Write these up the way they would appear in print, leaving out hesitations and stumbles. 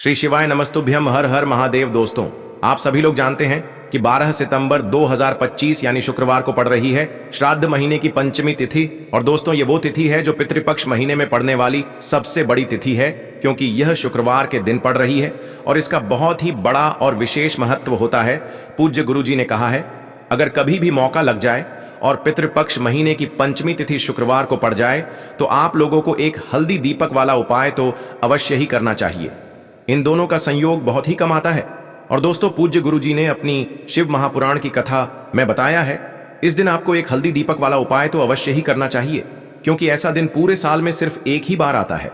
श्री शिवाय नमस्तुभ्यम। हर हर महादेव। दोस्तों, आप सभी लोग जानते हैं कि 12 सितंबर 2025 यानी शुक्रवार को पड़ रही है श्राद्ध महीने की पंचमी तिथि। और दोस्तों, ये वो तिथि है जो पितृपक्ष महीने में पड़ने वाली सबसे बड़ी तिथि है, क्योंकि यह शुक्रवार के दिन पड़ रही है और इसका बहुत ही बड़ा और विशेष महत्व होता है। पूज्य गुरुजी ने कहा है, अगर कभी भी मौका लग जाए और पितृपक्ष महीने की पंचमी तिथि शुक्रवार को पड़ जाए तो आप लोगों को एक हल्दी दीपक वाला उपाय तो अवश्य ही करना चाहिए। इन दोनों का संयोग बहुत ही कम आता है। और दोस्तों, पूज्य गुरुजी ने अपनी शिव महापुराण की कथा में बताया है, इस दिन आपको एक हल्दी दीपक वाला उपाय तो अवश्य ही करना चाहिए, क्योंकि ऐसा दिन पूरे साल में सिर्फ एक ही बार आता है।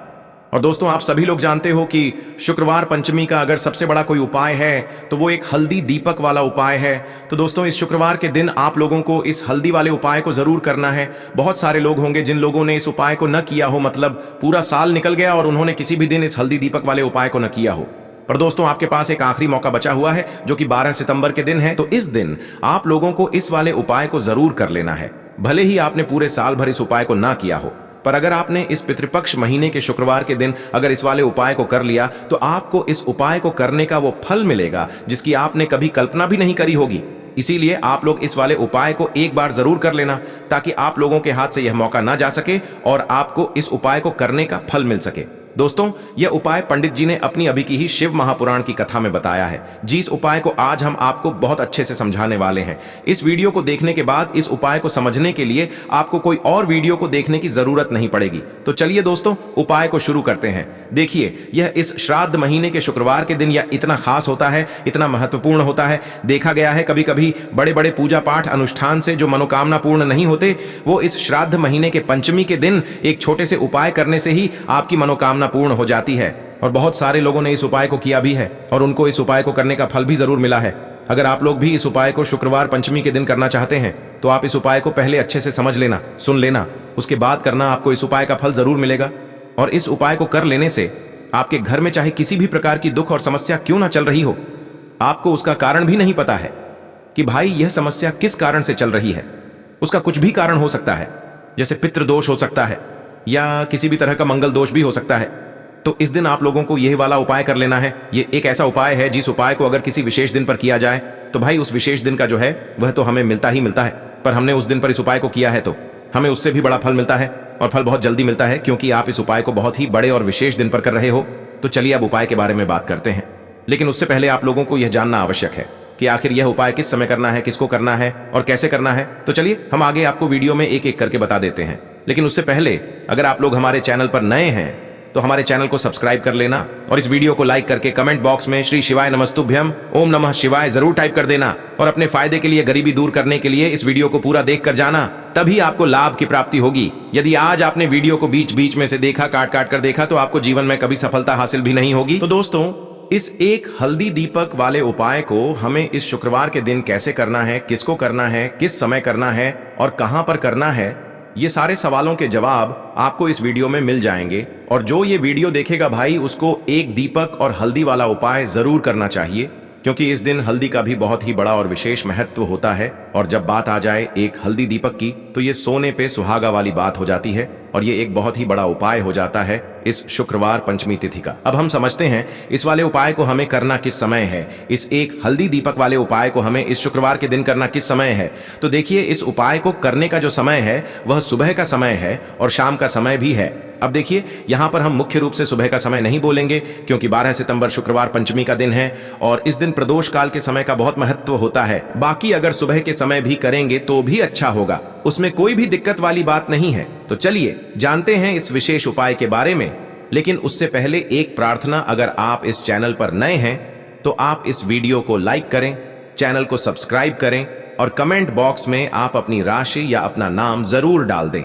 और दोस्तों, आप सभी लोग जानते हो कि शुक्रवार पंचमी का अगर सबसे बड़ा कोई उपाय है तो वो एक हल्दी दीपक वाला उपाय है। तो दोस्तों, इस शुक्रवार के दिन आप लोगों को इस हल्दी वाले उपाय को जरूर करना है। बहुत सारे लोग होंगे जिन लोगों ने इस उपाय को न किया हो, मतलब पूरा साल निकल गया और उन्होंने किसी भी दिन इस हल्दी दीपक वाले उपाय को न किया हो। पर दोस्तों, आपके पास एक आखिरी मौका बचा हुआ है जो कि 12 सितंबर के दिन है। तो इस दिन आप लोगों को इस वाले उपाय को जरूर कर लेना है, भले ही आपने पूरे साल भर इस उपाय को ना किया हो। पर अगर आपने इस पितृपक्ष महीने के शुक्रवार के दिन अगर इस वाले उपाय को कर लिया तो आपको इस उपाय को करने का वो फल मिलेगा जिसकी आपने कभी कल्पना भी नहीं करी होगी। इसीलिए आप लोग इस वाले उपाय को एक बार जरूर कर लेना, ताकि आप लोगों के हाथ से यह मौका ना जा सके और आपको इस उपाय को करने का फल मिल सके। दोस्तों, यह उपाय पंडित जी ने अपनी अभी की ही शिव महापुराण की कथा में बताया है। जिस उपाय को आज हम आपको बहुत अच्छे से समझाने वाले हैं। इस वीडियो को देखने के बाद इस उपाय को समझने के लिए आपको कोई और वीडियो को देखने की जरूरत नहीं पड़ेगी। तो चलिए दोस्तों, उपाय को शुरू करते हैं। देखिए, यह इस श्राद्ध महीने के शुक्रवार के दिन यह इतना खास होता है, इतना महत्वपूर्ण होता है। देखा गया है कभी कभी बड़े बड़े पूजा पाठ अनुष्ठान से जो मनोकामना पूर्ण नहीं होते, वो इस श्राद्ध महीने के पंचमी के दिन एक छोटे से उपाय करने से ही आपकी मनोकामना पूर्ण हो जाती है। और बहुत सारे लोगों ने इस उपाय को किया भी है और उनको इस उपाय को करने का फल भी जरूर मिला है। अगर आप लोग भी इस उपाय को शुक्रवार पंचमी के दिन करना चाहते हैं तो आप इस उपाय को पहले अच्छे से समझ लेना, सुन लेना, उसके बाद करना। आपको इस उपाय का फल जरूर मिलेगा। और इस उपाय को कर लेने से आपके घर में चाहे किसी भी प्रकार की दुख और समस्या क्यों ना चल रही हो, आपको उसका कारण भी नहीं पता है कि भाई यह समस्या किस कारण से चल रही है। उसका कुछ भी कारण हो सकता है, जैसे पितृदोष हो सकता है या किसी भी तरह का मंगल दोष भी हो सकता है। तो इस दिन आप लोगों को यह वाला उपाय कर लेना है। ये एक ऐसा उपाय है जिस उपाय को अगर किसी विशेष दिन पर किया जाए तो भाई उस विशेष दिन का जो है वह तो हमें मिलता ही मिलता है। पर हमने उस दिन पर इस उपाय को किया है तो हमें उससे भी बड़ा फल मिलता है, और फल बहुत जल्दी मिलता है, क्योंकि आप इस उपाय को बहुत ही बड़े और विशेष दिन पर कर रहे हो। तो चलिए अब उपाय के बारे में बात करते हैं। लेकिन उससे पहले आप लोगों को यह जानना आवश्यक है कि आखिर यह उपाय किस समय करना है, किसको करना है और कैसे करना है। तो चलिए हम आगे आपको वीडियो में एक एक करके बता देते हैं। लेकिन उससे पहले अगर आप लोग हमारे चैनल पर नए हैं तो हमारे चैनल को सब्सक्राइब कर लेना और इस वीडियो को लाइक करके कमेंट बॉक्स में श्री शिवाय नमस्तुभ्यम ओम नमः शिवाय जरूर टाइप कर देना। और अपने फायदे के लिए, गरीबी दूर करने के लिए इस वीडियो को पूरा देख कर जाना, तभी आपको लाभ की प्राप्ति होगी। यदि आज आपने वीडियो को बीच बीच में से देखा, काट काट कर देखा, तो आपको जीवन में कभी सफलता हासिल भी नहीं होगी। तो दोस्तों, इस एक हल्दी दीपक वाले उपाय को हमें इस शुक्रवार के दिन कैसे करना है, किसको करना है, किस समय करना है और कहां पर करना है, ये सारे सवालों के जवाब आपको इस वीडियो में मिल जाएंगे। और जो ये वीडियो देखेगा भाई, उसको एक दीपक और हल्दी वाला उपाय जरूर करना चाहिए, क्योंकि इस दिन हल्दी का भी बहुत ही बड़ा और विशेष महत्व होता है। और जब बात आ जाए एक हल्दी दीपक की, तो ये सोने पे सुहागा वाली बात हो जाती है और ये एक बहुत ही बड़ा उपाय हो जाता है इस शुक्रवार पंचमी तिथि का। अब हम समझते हैं इस वाले उपाय को हमें करना किस समय है। इस एक हल्दी दीपक वाले उपाय को हमें इस शुक्रवार के दिन करना किस समय है। तो देखिए, इस उपाय को करने का जो समय है वह सुबह का समय है और शाम का समय भी है। अब देखिए, यहां पर हम मुख्य रूप से सुबह का समय नहीं बोलेंगे, क्योंकि 12 सितंबर शुक्रवार पंचमी का दिन है और इस दिन प्रदोष काल के समय का बहुत महत्व होता है। बाकी अगर सुबह के समय भी करेंगे तो भी अच्छा होगा, उसमें कोई भी दिक्कत वाली बात नहीं है। तो चलिए जानते हैं इस विशेष उपाय के बारे में। लेकिन उससे पहले एक प्रार्थना, अगर आप इस चैनल पर नए हैं तो आप इस वीडियो को लाइक करें, चैनल को सब्सक्राइब करें और कमेंट बॉक्स में आप अपनी राशि या अपना नाम जरूर डाल दें,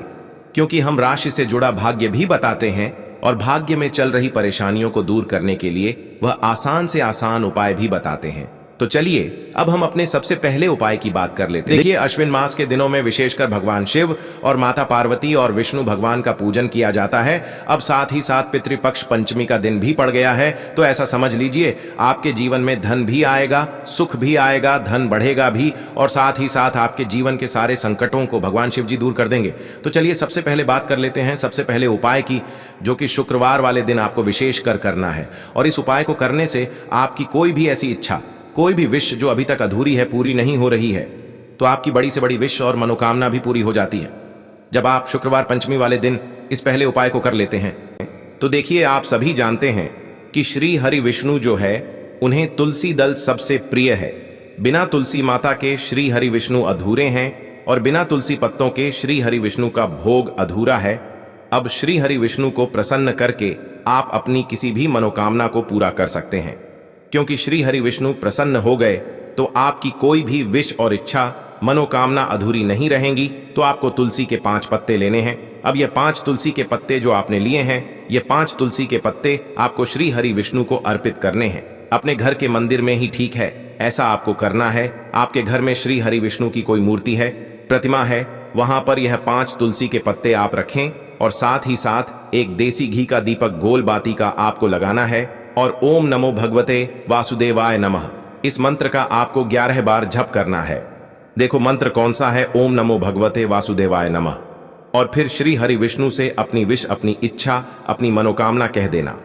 क्योंकि हम राशि से जुड़ा भाग्य भी बताते हैं और भाग्य में चल रही परेशानियों को दूर करने के लिए वह आसान से आसान उपाय भी बताते हैं। तो चलिए अब हम अपने सबसे पहले उपाय की बात कर लेते हैं। देखिए, अश्विन मास के दिनों में विशेषकर भगवान शिव और माता पार्वती और विष्णु भगवान का पूजन किया जाता है। अब साथ ही साथ पितृपक्ष पंचमी का दिन भी पड़ गया है, तो ऐसा समझ लीजिए आपके जीवन में धन भी आएगा, सुख भी आएगा, धन बढ़ेगा भी, और साथ ही साथ आपके जीवन के सारे संकटों को भगवान शिव जी दूर कर देंगे। तो चलिए सबसे पहले बात कर लेते हैं सबसे पहले उपाय की, जो कि शुक्रवार वाले दिन आपको विशेषकर करना है। और इस उपाय को करने से आपकी कोई भी ऐसी इच्छा, कोई भी विश जो अभी तक अधूरी है, पूरी नहीं हो रही है, तो आपकी बड़ी से बड़ी विश और मनोकामना भी पूरी हो जाती है जब आप शुक्रवार पंचमी वाले दिन इस पहले उपाय को कर लेते हैं। तो देखिए, आप सभी जानते हैं कि श्री हरि विष्णु जो है, उन्हें तुलसी दल सबसे प्रिय है। बिना तुलसी माता के श्री हरि विष्णु अधूरे हैं और बिना तुलसी पत्तों के श्री हरि विष्णु का भोग अधूरा है। अब श्री हरि विष्णु को प्रसन्न करके आप अपनी किसी भी मनोकामना को पूरा कर सकते हैं, क्योंकि श्री हरि विष्णु प्रसन्न हो गए तो आपकी कोई भी विश और इच्छा, मनोकामना अधूरी नहीं रहेंगी। तो आपको तुलसी के 5 पत्ते लेने हैं। अब ये 5 तुलसी के पत्ते जो आपने लिए हैं, ये 5 तुलसी के पत्ते आपको श्री हरि विष्णु को अर्पित करने हैं। अपने घर के मंदिर में ही ठीक है, ऐसा आपको करना है। आपके घर में श्री हरि विष्णु की कोई मूर्ति है, प्रतिमा है, वहां पर यह 5 तुलसी के पत्ते आप रखें और साथ ही साथ एक देसी घी का दीपक गोल बाती का आपको लगाना है और ओम नमो भगवते वासुदेवाय नमः इस मंत्र का आपको 11 बार जप करना है। देखो मंत्र कौन सा है, ओम नमो भगवते वासुदेवाय नमः। और फिर श्री हरि विष्णु से अपनी विश, अपनी इच्छा, अपनी मनोकामना कह देना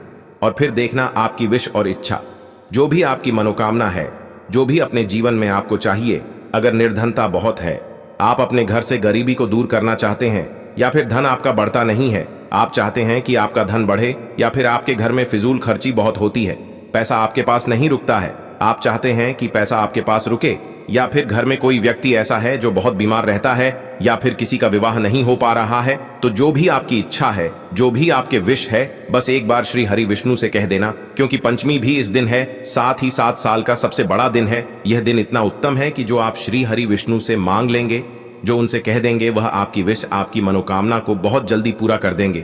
और फिर देखना आपकी विश और इच्छा, जो भी आपकी मनोकामना है, जो भी अपने जीवन में आपको चाहिए। अगर निर्धनता बहुत है, आप अपने घर से गरीबी को दूर करना चाहते हैं, या फिर धन आपका बढ़ता नहीं है, आप चाहते हैं कि आपका धन बढ़े, या फिर आपके घर में फिजूल खर्ची बहुत होती है, पैसा आपके पास नहीं रुकता है, आप चाहते हैं कि पैसा आपके पास रुके, या फिर घर में कोई व्यक्ति ऐसा है जो बहुत बीमार रहता है, या फिर किसी का विवाह नहीं हो पा रहा है, तो जो भी आपकी इच्छा है, जो भी आपके विश है, बस एक बार श्री हरि विष्णु से कह देना। क्योंकि पंचमी भी इस दिन है, साथ ही 7 साल का सबसे बड़ा दिन है। यह दिन इतना उत्तम है कि जो आप श्री हरि विष्णु से मांग लेंगे, जो उनसे कह देंगे, वह आपकी विश, आपकी मनोकामना को बहुत जल्दी पूरा कर देंगे।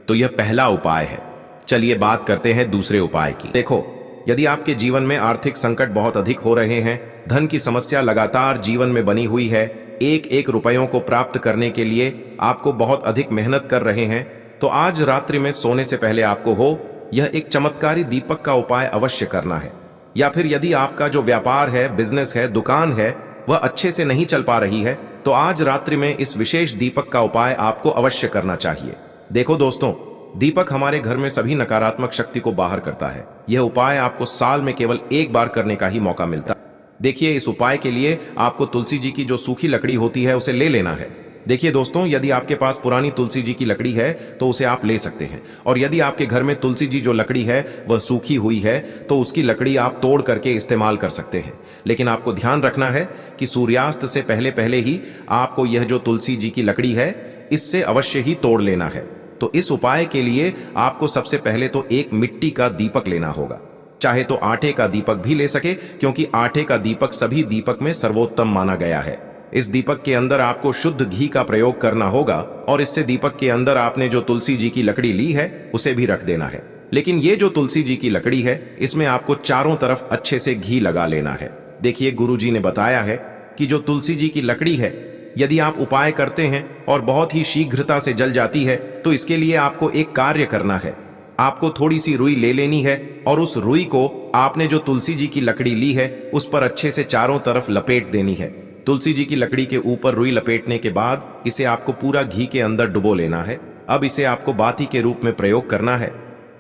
तो यह पहला उपाय है। चलिए बात करते हैं दूसरे उपाय की। देखो, यदि आपके जीवन में आर्थिक संकट बहुत अधिक हो रहे हैं, धन की समस्या लगातार जीवन में बनी हुई है, एक एक रुपयों को प्राप्त करने के लिए आपको बहुत अधिक मेहनत कर रहे हैं, तो आज रात्रि में सोने से पहले आपको यह एक चमत्कारी दीपक का उपाय अवश्य करना है। या फिर यदि आपका जो व्यापार है, बिजनेस है, दुकान है, वह अच्छे से नहीं चल पा रही है, तो आज रात्रि में इस विशेष दीपक का उपाय आपको अवश्य करना चाहिए। देखो दोस्तों, दीपक हमारे घर में सभी नकारात्मक शक्ति को बाहर करता है। यह उपाय आपको साल में केवल एक बार करने का ही मौका मिलता है। देखिए, इस उपाय के लिए आपको तुलसी जी की जो सूखी लकड़ी होती है, उसे ले लेना है। देखिए दोस्तों, यदि आपके पास पुरानी तुलसी जी की लकड़ी है तो उसे आप ले सकते हैं, और यदि आपके घर में तुलसी जी जो लकड़ी है वह सूखी हुई है, तो उसकी लकड़ी आप तोड़ करके इस्तेमाल कर सकते हैं। लेकिन आपको ध्यान रखना है कि सूर्यास्त से पहले पहले ही आपको यह जो तुलसी जी की लकड़ी है, इससे अवश्य ही तोड़ लेना है। तो इस उपाय के लिए आपको सबसे पहले तो एक मिट्टी का दीपक लेना होगा, चाहे तो आटे का दीपक भी ले सके, क्योंकि आटे का दीपक सभी दीपक में सर्वोत्तम माना गया है। इस दीपक के अंदर आपको शुद्ध घी का प्रयोग करना होगा, और इससे दीपक के अंदर आपने जो तुलसी जी की लकड़ी ली है उसे भी रख देना है। लेकिन ये जो तुलसी जी की लकड़ी है, इसमें आपको चारों तरफ अच्छे से घी लगा लेना है। देखिए, गुरु जी ने बताया है कि जो तुलसी जी की लकड़ी है, यदि आप उपाय करते हैं और बहुत ही शीघ्रता से जल जाती है, तो इसके लिए आपको एक कार्य करना है। आपको थोड़ी सी रुई ले लेनी है और उस रुई को आपने जो तुलसी जी की लकड़ी ली है उस पर अच्छे से चारों तरफ लपेट देनी है। तुलसी जी की लकड़ी के ऊपर रुई लपेटने के बाद इसे आपको पूरा घी के अंदर डुबो लेना है। अब इसे आपको बाती के रूप में प्रयोग करना है।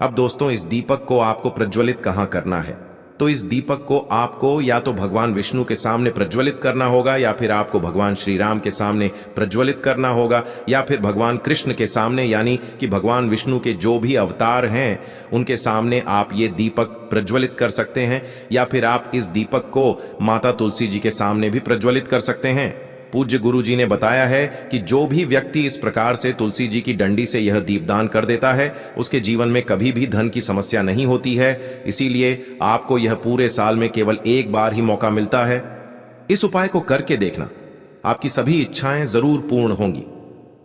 अब दोस्तों, इस दीपक को आपको प्रज्वलित कहाँ करना है? तो इस दीपक को आपको या तो भगवान विष्णु के सामने प्रज्वलित करना होगा, या फिर आपको भगवान श्री राम के सामने प्रज्वलित करना होगा, या फिर भगवान कृष्ण के सामने, यानी कि भगवान विष्णु के जो भी अवतार हैं उनके सामने आप ये दीपक प्रज्वलित कर सकते हैं। या फिर आप इस दीपक को माता तुलसी जी के सामने भी प्रज्वलित कर सकते हैं। पूज्य गुरु जी ने बताया है कि जो भी व्यक्ति इस प्रकार से तुलसी जी की डंडी से यह दीपदान कर देता है, उसके जीवन में कभी भी धन की समस्या नहीं होती है। इसीलिए आपको यह पूरे साल में केवल एक बार ही मौका मिलता है। इस उपाय को करके देखना, आपकी सभी इच्छाएं जरूर पूर्ण होंगी।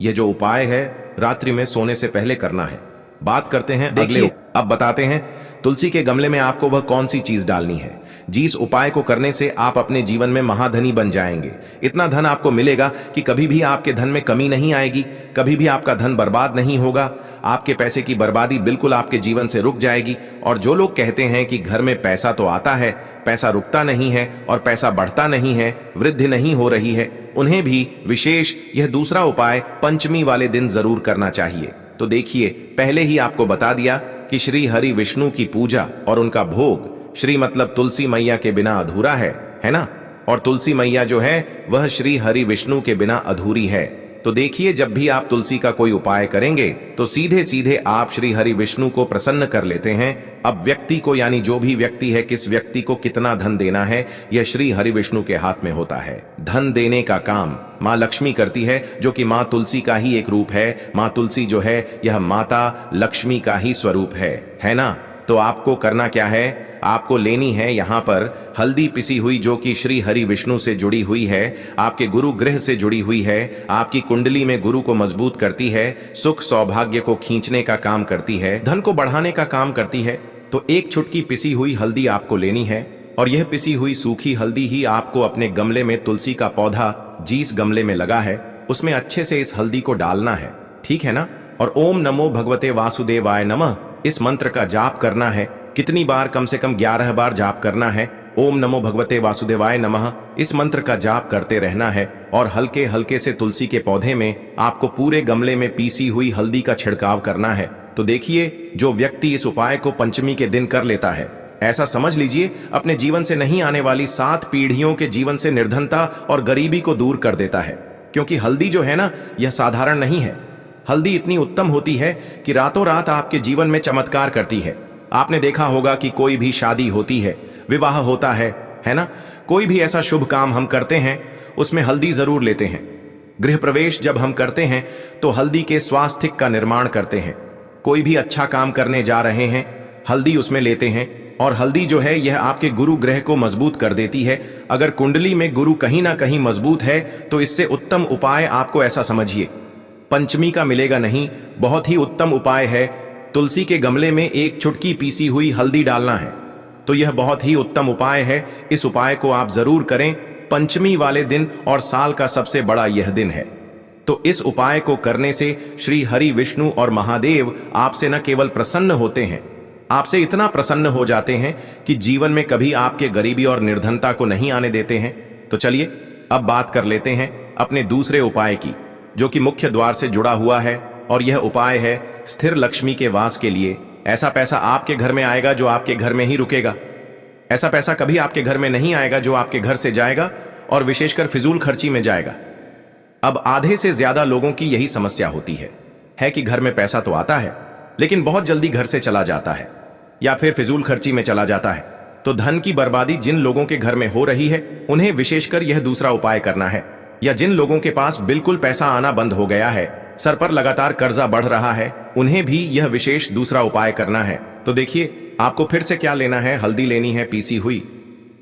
यह जो उपाय है रात्रि में सोने से पहले करना है। बात करते हैं अगले। अब बताते हैं तुलसी के गमले में आपको वह कौन सी चीज डालनी है। जिस उपाय को करने से आप अपने जीवन में महाधनी बन जाएंगे। इतना धन आपको मिलेगा कि कभी भी आपके धन में कमी नहीं आएगी, कभी भी आपका धन बर्बाद नहीं होगा। आपके पैसे की बर्बादी बिल्कुल आपके जीवन से रुक जाएगी। और जो लोग कहते हैं कि घर में पैसा तो आता है, पैसा रुकता नहीं है और पैसा बढ़ता नहीं है, वृद्धि नहीं हो रही है, उन्हें भी विशेष यह दूसरा उपाय पंचमी वाले दिन जरूर करना चाहिए। तो देखिए, पहले ही आपको बता दिया कि श्री हरि विष्णु की पूजा और उनका भोग, श्री मतलब तुलसी मैया के बिना अधूरा है ना? और तुलसी मैया जो है वह श्री हरि विष्णु के बिना अधूरी है। तो देखिए, जब भी आप तुलसी का कोई उपाय करेंगे तो सीधे सीधे आप श्री हरि विष्णु को प्रसन्न कर लेते हैं। अब व्यक्ति को, यानी जो भी व्यक्ति है, किस व्यक्ति को कितना धन देना है, यह श्री हरि विष्णु के हाथ में होता है। धन देने का काम माँ लक्ष्मी करती है, जो कि माँ तुलसी का ही एक रूप है। माँ तुलसी जो है यह माता लक्ष्मी का ही स्वरूप है ना? तो आपको करना क्या है? आपको लेनी है यहाँ पर हल्दी पिसी हुई, जो कि श्री हरि विष्णु से जुड़ी हुई है, आपके गुरु ग्रह से जुड़ी हुई है, आपकी कुंडली में गुरु को मजबूत करती है, सुख सौभाग्य को खींचने का काम करती है, धन को बढ़ाने का काम करती है। तो एक चुटकी पिसी हुई हल्दी आपको लेनी है और यह पिसी हुई सूखी हल्दी ही आपको अपने गमले में, तुलसी का पौधा जिस गमले में लगा है उसमें अच्छे से इस हल्दी को डालना है, ठीक है ना? और ओम नमो भगवते वासुदेवाय नमः इस मंत्र का जाप करना है। कितनी बार? कम से कम 11 बार जाप करना है। ओम नमो भगवते वासुदेवाय नमः इस मंत्र का जाप करते रहना है और हल्के हल्के से तुलसी के पौधे में आपको पूरे गमले में पीसी हुई हल्दी का छिड़काव करना है। तो देखिए, जो व्यक्ति इस उपाय को पंचमी के दिन कर लेता है, ऐसा समझ लीजिए अपने जीवन से नहीं आने वाली 7 पीढ़ियों के जीवन से निर्धनता और गरीबी को दूर कर देता है। क्योंकि हल्दी जो है ना, यह साधारण नहीं है। हल्दी इतनी उत्तम होती है कि रातों रात आपके जीवन में चमत्कार करती है। आपने देखा होगा कि कोई भी शादी होती है, विवाह होता है ना? कोई भी ऐसा शुभ काम हम करते हैं उसमें हल्दी जरूर लेते हैं। गृह प्रवेश जब हम करते हैं तो हल्दी के स्वास्थ्य का निर्माण करते हैं। कोई भी अच्छा काम करने जा रहे हैं, हल्दी उसमें लेते हैं। और हल्दी जो है यह आपके गुरु ग्रह को मजबूत कर देती है। अगर कुंडली में गुरु कहीं ना कहीं मजबूत है तो इससे उत्तम उपाय आपको ऐसा समझिए पंचमी का मिलेगा नहीं। बहुत ही उत्तम उपाय है, तुलसी के गमले में एक चुटकी पीसी हुई हल्दी डालना है। तो यह बहुत ही उत्तम उपाय है। इस उपाय को आप जरूर करें पंचमी वाले दिन, और साल का सबसे बड़ा यह दिन है। तो इस उपाय को करने से श्री हरि विष्णु और महादेव आपसे न केवल प्रसन्न होते हैं, आपसे इतना प्रसन्न हो जाते हैं कि जीवन में कभी आपके गरीबी और निर्धनता को नहीं आने देते हैं। तो चलिए अब बात कर लेते हैं अपने दूसरे उपाय की, जो कि मुख्य द्वार से जुड़ा हुआ है। और यह उपाय है स्थिर लक्ष्मी के वास के लिए। ऐसा पैसा आपके घर में आएगा जो आपके घर में ही रुकेगा। ऐसा पैसा कभी आपके घर में नहीं आएगा जो आपके घर से जाएगा और विशेषकर फिजूल खर्ची में जाएगा। अब आधे से ज्यादा लोगों की यही समस्या होती है कि घर में पैसा तो आता है लेकिन बहुत जल्दी घर से चला जाता है या फिर फिजूल खर्ची में चला जाता है। तो धन की बर्बादी जिन लोगों के घर में हो रही है उन्हें विशेषकर यह दूसरा उपाय करना है। या जिन लोगों के पास बिल्कुल पैसा आना बंद हो गया है, सर पर लगातार कर्जा बढ़ रहा है, उन्हें भी यह विशेष दूसरा उपाय करना है। तो देखिए, आपको फिर से क्या लेना है? हल्दी लेनी है पीसी हुई,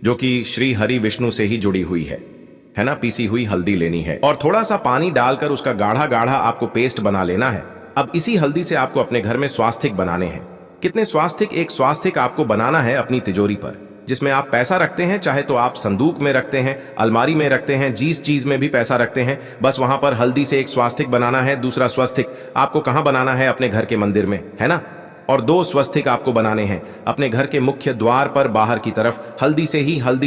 जो कि श्री हरि विष्णु से ही जुड़ी हुई है ना? पीसी हुई हल्दी लेनी है और थोड़ा सा पानी डालकर उसका गाढ़ा गाढ़ा आपको पेस्ट बना लेना है। अब इसी हल्दी से आपको अपने घर में स्वास्तिक बनाने हैं। कितने स्वास्तिक? एक स्वास्तिक आपको बनाना है अपनी तिजोरी पर, जिसमें आप पैसा रखते हैं। चाहे तो आप संदूक में रखते हैं, अलमारी में रखते हैं, जिस चीज में भी पैसा रखते हैं, बस वहां पर हल्दी से एक स्वास्तिक बनाना है। दूसरा स्वास्तिक आपको कहां बनाना है? अपने घर के मंदिर में, है ना? और 2 स्वास्तिक आपको बनाने हैं अपने घर के मुख्य द्वार पर बाहर की तरफ। हल्दी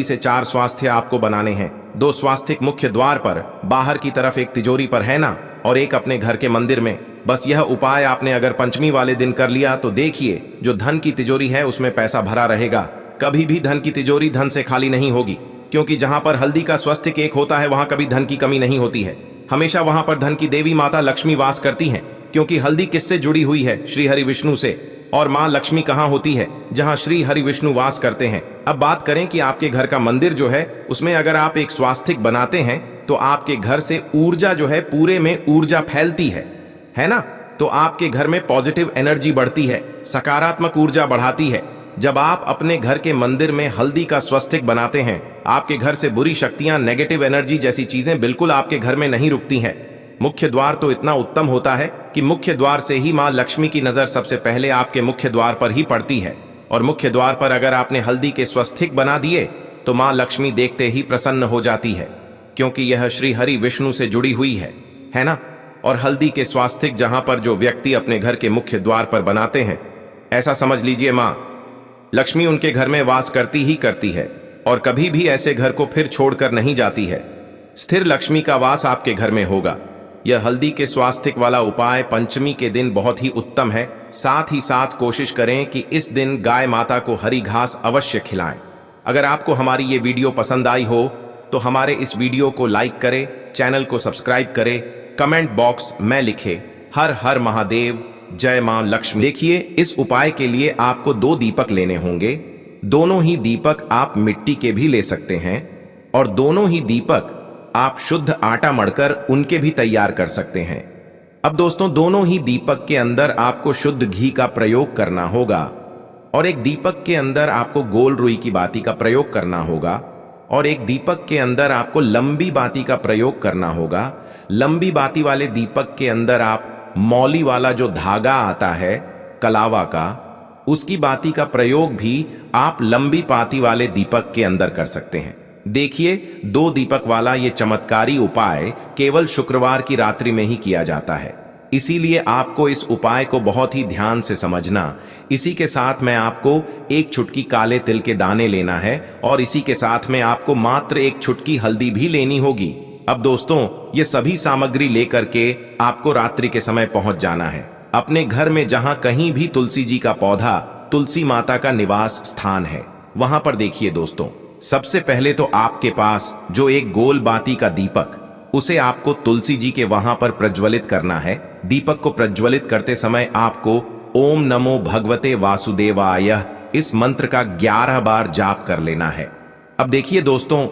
से 4 स्वास्थ्य आपको बनाने हैं। 2 स्वास्तिक मुख्य द्वार पर बाहर की तरफ, एक तिजोरी पर, है ना? और एक अपने घर के मंदिर में। बस यह उपाय आपने अगर पंचमी वाले दिन कर लिया तो देखिए, जो धन की तिजोरी है उसमें पैसा भरा रहेगा। कभी भी धन की तिजोरी धन से खाली नहीं होगी, क्योंकि जहां पर हल्दी का स्वास्तिक एक होता है वहां कभी धन की कमी नहीं होती है। हमेशा वहां पर धन की देवी माता लक्ष्मी वास करती हैं, क्योंकि हल्दी किससे जुड़ी हुई है? श्री हरि विष्णु से। और माँ लक्ष्मी कहाँ होती है? जहां श्री हरि विष्णु वास करते हैं। अब बात करें कि आपके घर का मंदिर जो है उसमें अगर आप एक स्वास्तिक बनाते हैं तो आपके घर से ऊर्जा जो है, पूरे में ऊर्जा फैलती है ना? तो आपके घर में पॉजिटिव एनर्जी बढ़ती है, सकारात्मक ऊर्जा बढ़ाती है। जब आप अपने घर के मंदिर में हल्दी का स्वास्तिक बनाते हैं, आपके घर से बुरी शक्तियां, नेगेटिव एनर्जी जैसी चीजें बिल्कुल आपके घर में नहीं रुकती हैं। मुख्य द्वार तो इतना उत्तम होता है कि मुख्य द्वार से ही मां लक्ष्मी की नजर सबसे पहले आपके मुख्य द्वार पर ही पड़ती है। और मुख्य द्वार पर अगर आपने हल्दी के स्वस्तिक बना दिए तो मां लक्ष्मी देखते ही प्रसन्न हो जाती है, क्योंकि यह श्री हरि विष्णु से जुड़ी हुई है ना। और हल्दी के स्वास्तिक जहां पर जो व्यक्ति अपने घर के मुख्य द्वार पर बनाते हैं, ऐसा समझ लीजिए मां लक्ष्मी उनके घर में वास करती ही करती है और कभी भी ऐसे घर को फिर छोड़कर नहीं जाती है। स्थिर लक्ष्मी का वास आपके घर में होगा। यह हल्दी के स्वास्तिक वाला उपाय पंचमी के दिन बहुत ही उत्तम है। साथ ही साथ कोशिश करें कि इस दिन गाय माता को हरी घास अवश्य खिलाएं। अगर आपको हमारी ये वीडियो पसंद आई हो तो हमारे इस वीडियो को लाइक करें, चैनल को सब्सक्राइब करें, कमेंट बॉक्स में लिखे हर हर महादेव, जय मां लक्ष्मी। देखिए, इस उपाय के लिए आपको 2 दीपक लेने होंगे। दोनों ही दीपक आप मिट्टी के भी ले सकते हैं और दोनों ही दीपक आप शुद्ध आटा मढ़कर उनके भी तैयार कर सकते हैं। अब दोस्तों, दोनों ही दीपक के अंदर आपको शुद्ध घी का प्रयोग करना होगा और एक दीपक के अंदर आपको गोल रुई की बाती का प्रयोग करना होगा और एक दीपक के अंदर आपको लंबी बाती का प्रयोग करना होगा। लंबी बाती वाले दीपक के अंदर आप मौली वाला जो धागा आता है कलावा का, उसकी बाती का प्रयोग भी आप लंबी बाती वाले दीपक के अंदर कर सकते हैं। देखिए, 2 दीपक वाला ये चमत्कारी उपाय केवल शुक्रवार की रात्रि में ही किया जाता है, इसीलिए आपको इस उपाय को बहुत ही ध्यान से समझना। इसी के साथ में आपको एक चुटकी काले तिल के दाने लेना है और इसी के साथ में आपको मात्र एक चुटकी हल्दी भी लेनी होगी। अब दोस्तों, ये सभी सामग्री लेकर के आपको रात्रि के समय पहुंच जाना है अपने घर में, जहां कहीं भी तुलसी जी का पौधा, तुलसी माता का निवास स्थान है, वहां पर देखिए दोस्तों, सबसे पहले तो आपके पास जो एक गोल बाती का दीपक, उसे आपको तुलसी जी के वहां पर प्रज्वलित करना है। दीपक को प्रज्वलित करते समय आपको ओम नमो भगवते वासुदेवाय इस मंत्र का 11 बार जाप कर लेना है। अब देखिए दोस्तों,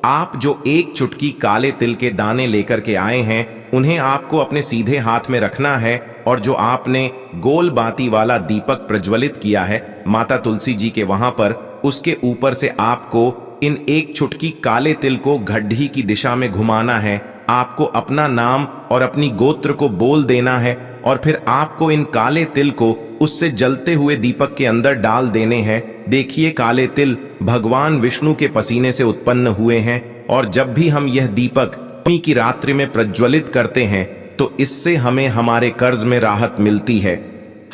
आप जो एक चुटकी काले तिल के दाने लेकर के आए हैं, उन्हें आपको अपने सीधे हाथ में रखना है और जो आपने गोल बाती वाला दीपक प्रज्वलित किया है माता तुलसी जी के वहां पर, उसके ऊपर से आपको इन एक चुटकी काले तिल को गड्ढी की दिशा में घुमाना है। आपको अपना नाम और अपनी गोत्र को बोल देना है और फिर आपको इन काले तिल को उससे जलते हुए दीपक के अंदर डाल देने हैं। देखिए, काले तिल भगवान विष्णु के पसीने से उत्पन्न हुए हैं और जब भी हम यह दीपक की रात्रि में प्रज्वलित करते हैं तो इससे हमें हमारे कर्ज में राहत मिलती है,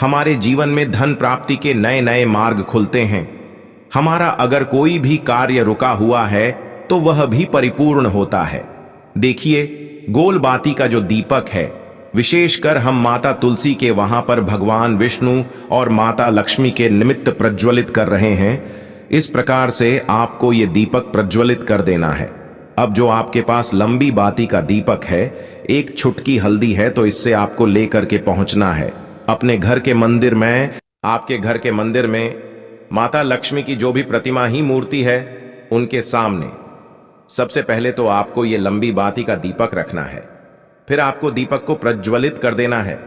हमारे जीवन में धन प्राप्ति के नए नए मार्ग खुलते हैं। हमारा अगर कोई भी कार्य रुका हुआ है तो वह भी परिपूर्ण होता है। देखिए, गोल बाती का जो दीपक है, विशेषकर हम माता तुलसी के वहां पर भगवान विष्णु और माता लक्ष्मी के निमित्त प्रज्वलित कर रहे हैं। इस प्रकार से आपको ये दीपक प्रज्वलित कर देना है। अब जो आपके पास लंबी बाती का दीपक है, एक चुटकी हल्दी है, तो इससे आपको लेकर के पहुंचना है अपने घर के मंदिर में। आपके घर के मंदिर में माता लक्ष्मी की जो भी प्रतिमा ही मूर्ति है, उनके सामने सबसे पहले तो आपको ये लंबी बाती का दीपक रखना है। फिर आपको दीपक को प्रज्वलित कर देना है।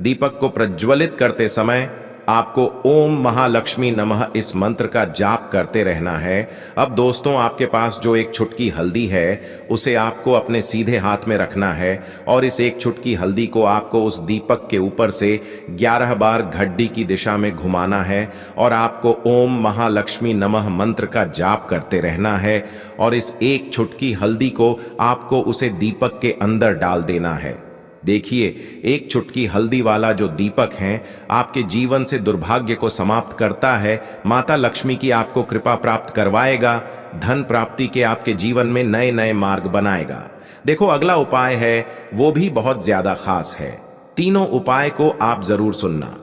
दीपक को प्रज्वलित करते समय आपको ओम महालक्ष्मी नमः इस मंत्र का जाप करते रहना है। अब दोस्तों, आपके पास जो एक चुटकी हल्दी है, उसे आपको अपने सीधे हाथ में रखना है और इस एक चुटकी हल्दी को आपको उस दीपक के ऊपर से 11 बार घड्डी की दिशा में घुमाना है और आपको ओम महालक्ष्मी नमः मंत्र का जाप करते रहना है और इस एक चुटकी हल्दी को आपको उसे दीपक के अंदर डाल देना है। देखिए, एक चुटकी हल्दी वाला जो दीपक है आपके जीवन से दुर्भाग्य को समाप्त करता है, माता लक्ष्मी की आपको कृपा प्राप्त करवाएगा, धन प्राप्ति के आपके जीवन में नए नए मार्ग बनाएगा। देखो, अगला उपाय है वो भी बहुत ज्यादा खास है। तीनों उपाय को आप जरूर सुनना।